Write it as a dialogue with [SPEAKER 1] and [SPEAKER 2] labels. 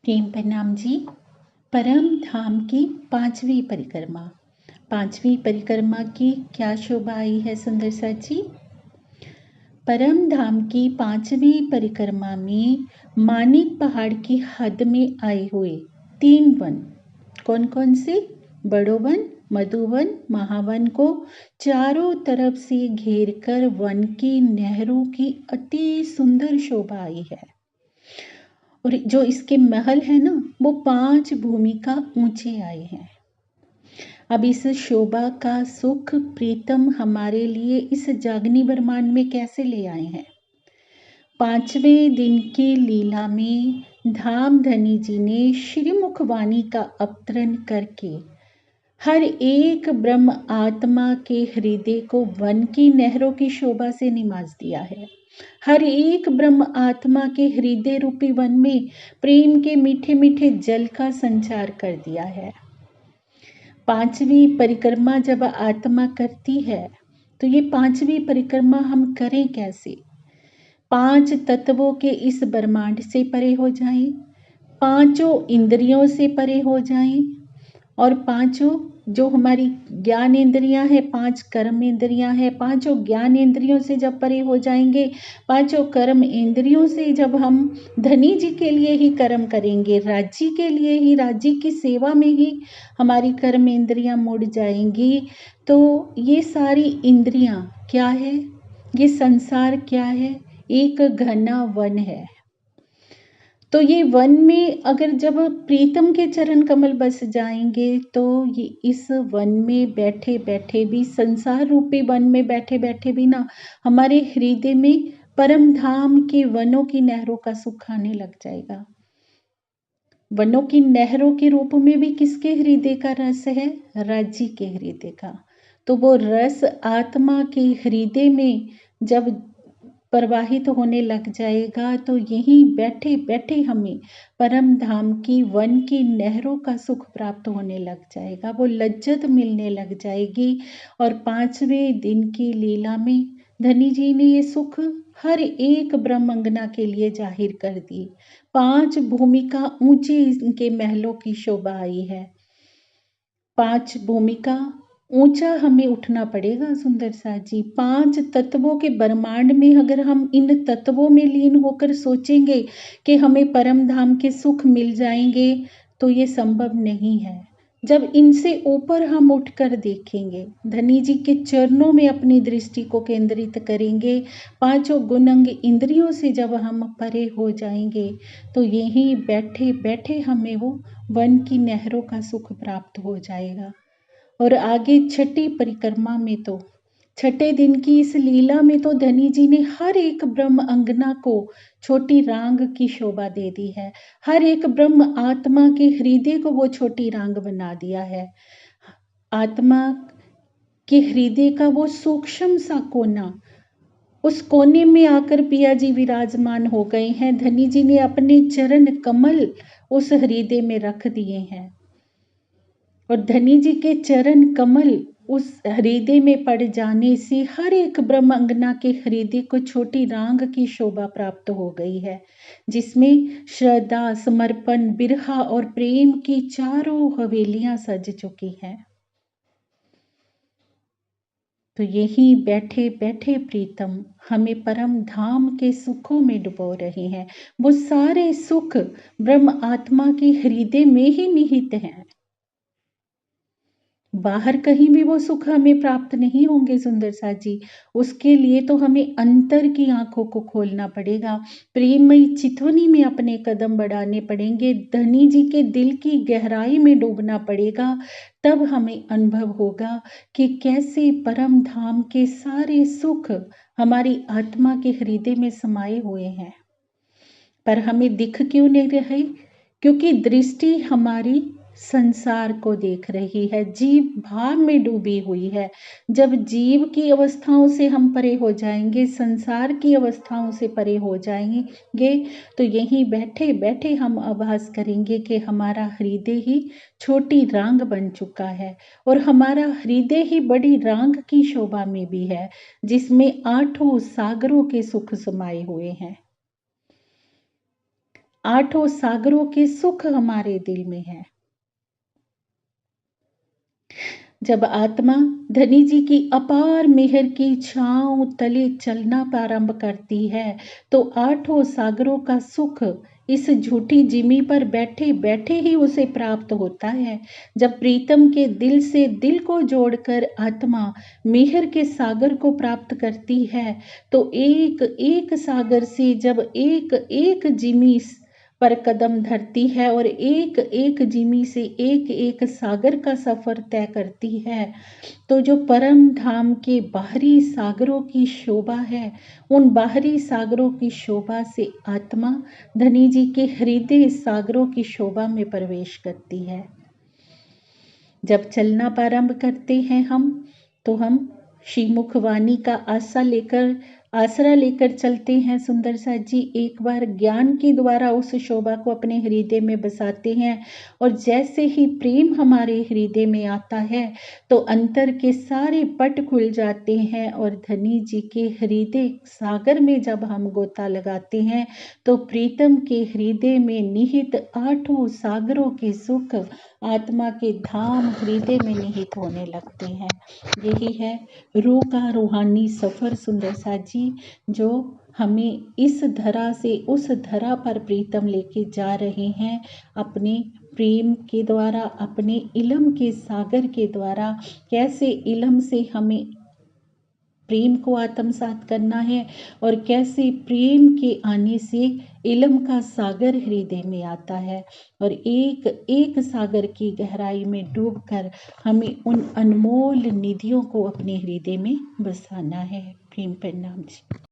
[SPEAKER 1] प्रेम प्रणाम जी। परम धाम की पांचवी परिक्रमा। पांचवी परिक्रमा की क्या शोभा आई है सुंदर सा जी। परम धाम की पांचवी परिक्रमा में मानिक पहाड़ की हद में आए हुए 3 वन कौन कौन से? बड़ो वन, मधुवन, महावन को चारों तरफ से घेरकर वन की नहरों की अति सुंदर शोभा आई है। और जो इसके महल है ना, वो 5 भूमिका ऊंचे आए हैं। अब इस शोभा का सुख प्रीतम हमारे लिए इस जागनी ब्रह्मांड में कैसे ले आए हैं? 5वें दिन की लीला में धाम धनी जी ने श्रीमुख वाणी का अवतरण करके हर एक ब्रह्म आत्मा के हृदय को वन की नहरों की शोभा से निमाज दिया है। हर एक ब्रह्म आत्मा के हृदय रूपी वन में प्रेम के मीठे मीठे जल का संचार कर दिया है। 5वीं परिक्रमा जब आत्मा करती है तो ये 5वीं परिक्रमा हम करें कैसे? 5 तत्वों के इस ब्रह्मांड से परे हो जाएं, 5 इंद्रियों से परे हो जाएं और 5 जो हमारी ज्ञान इंद्रियां हैं, 5 कर्म इंद्रियां हैं, 5 ज्ञान इंद्रियों से जब परे हो जाएंगे, 5 कर्म इंद्रियों से जब हम धनी जी के लिए ही कर्म करेंगे, राज्य के लिए ही, राज्य की सेवा में ही हमारी कर्म इंद्रियां मुड़ जाएंगी, तो ये सारी इंद्रियां क्या है? ये संसार क्या है? एक घना वन है। तो ये वन में अगर जब प्रीतम के चरण कमल बस जाएंगे तो ये इस वन में बैठे बैठे भी, संसार रूपी वन में बैठे बैठे भी ना, हमारे हृदय में परम धाम के वनों की नहरों का सुख आने लग जाएगा। वनों की नहरों के रूप में भी किसके हृदय का रस है? राज्य के हृदय का। तो वो रस आत्मा के हृदय में जब प्रवाहित होने लग जाएगा तो यहीं बैठे बैठे हमें परम धाम की वन की नहरों का सुख प्राप्त होने लग जाएगा, वो लज्जत मिलने लग जाएगी। और 5वें दिन की लीला में धनी जी ने ये सुख हर एक ब्रह्मंगना के लिए जाहिर कर दी। 5 भूमिका ऊंचे इनके महलों की शोभा आई है। 5 भूमिका ऊंचा हमें उठना पड़ेगा सुंदर सा जी। 5 तत्वों के ब्रह्मांड में अगर हम इन तत्वों में लीन होकर सोचेंगे कि हमें परम धाम के सुख मिल जाएंगे तो ये संभव नहीं है। जब इनसे ऊपर हम उठकर देखेंगे, धनी जी के चरणों में अपनी दृष्टि को केंद्रित करेंगे, 5 गुणंग इंद्रियों से जब हम परे हो जाएंगे तो यहीं बैठे बैठे हमें वो वन की नहरों का सुख प्राप्त हो जाएगा। और आगे 6ठी परिक्रमा में तो, 6ठे दिन की इस लीला में तो धनी जी ने हर एक ब्रह्म अंगना को छोटी रांग की शोभा दे दी है। हर एक ब्रह्म आत्मा के हृदय को वो छोटी रांग बना दिया है। आत्मा के हृदय का वो सूक्ष्म सा कोना, उस कोने में आकर पिया जी विराजमान हो गए हैं। धनी जी ने अपने चरण कमल उस हृदय में रख दिए हैं और धनी जी के चरण कमल उस हृदय में पड़ जाने से हर एक ब्रह्म अंगना के हृदय को छोटी रांग की शोभा प्राप्त हो गई है, जिसमें श्रद्धा, समर्पण, बिरहा और प्रेम की चारों हवेलियां सज चुकी हैं। तो यही बैठे बैठे प्रीतम हमें परम धाम के सुखों में डुबो रहे हैं। वो सारे सुख ब्रह्म आत्मा के हृदय में ही निहित हैं। बाहर कहीं भी वो सुख हमें प्राप्त नहीं होंगे सुंदर सा जी। उसके लिए तो हमें अंतर की आंखों को खोलना पड़ेगा, प्रेममयी चितवनी में अपने कदम बढ़ाने पड़ेंगे, धनी जी के दिल की गहराई में डूबना पड़ेगा। तब हमें अनुभव होगा कि कैसे परम धाम के सारे सुख हमारी आत्मा के हृदय में समाये हुए हैं। पर हमें दिख क्यों नहीं रहे? क्योंकि दृष्टि हमारी संसार को देख रही है, जीव भाव में डूबी हुई है। जब जीव की अवस्थाओं से हम परे हो जाएंगे, संसार की अवस्थाओं से परे हो जाएंगे, तो यहीं बैठे बैठे हम आभास करेंगे कि हमारा हृदय ही छोटी रांग बन चुका है और हमारा हृदय ही बड़ी रांग की शोभा में भी है, जिसमें 8 सागरों के सुख समाये हुए हैं। आठों सागरों के सुख हमारे दिल में है। जब आत्मा धनी जी की अपार मेहर की छांव तले चलना प्रारंभ करती है तो आठों सागरों का सुख इस झूठी जिमी पर बैठे बैठे ही उसे प्राप्त होता है। जब प्रीतम के दिल से दिल को जोड़कर आत्मा मेहर के सागर को प्राप्त करती है तो एक एक सागर से जब एक एक जिमी पर कदम धरती है और एक एक जिमी से एक एक सागर का सफर तय करती है तो जो परम धाम के बाहरी सागरों की शोभा है, उन बाहरी सागरों की शोभा से आत्मा धनी जी के हृदय सागरों की शोभा में प्रवेश करती है। जब चलना प्रारंभ करते हैं तो हम श्रीमुख वाणी का आसरा लेकर चलते हैं। सुंदर सा जी एक बार ज्ञान के द्वारा उस शोभा को अपने हृदय में बसाते हैं और जैसे ही प्रेम हमारे हृदय में आता है तो अंतर के सारे पट खुल जाते हैं और धनी जी के हृदय सागर में जब हम गोता लगाते हैं तो प्रीतम के हृदय में निहित आठों सागरों के सुख आत्मा के धाम हृदय में निहित होने लगते हैं। यही है रूह का रूहानी सफर सुंदर सा जी जो हमें इस धरा से उस धरा पर प्रीतम लेके जा रहे हैं अपने प्रेम के द्वारा, अपने इलम के सागर के द्वारा। कैसे इलम से हमें प्रेम को आत्मसात करना है और कैसे प्रेम के आने से इलम का सागर हृदय में आता है और एक एक सागर की गहराई में डूबकर हमें उन अनमोल निधियों को अपने हृदय में बसाना है। प्रेम प्रणाम जी।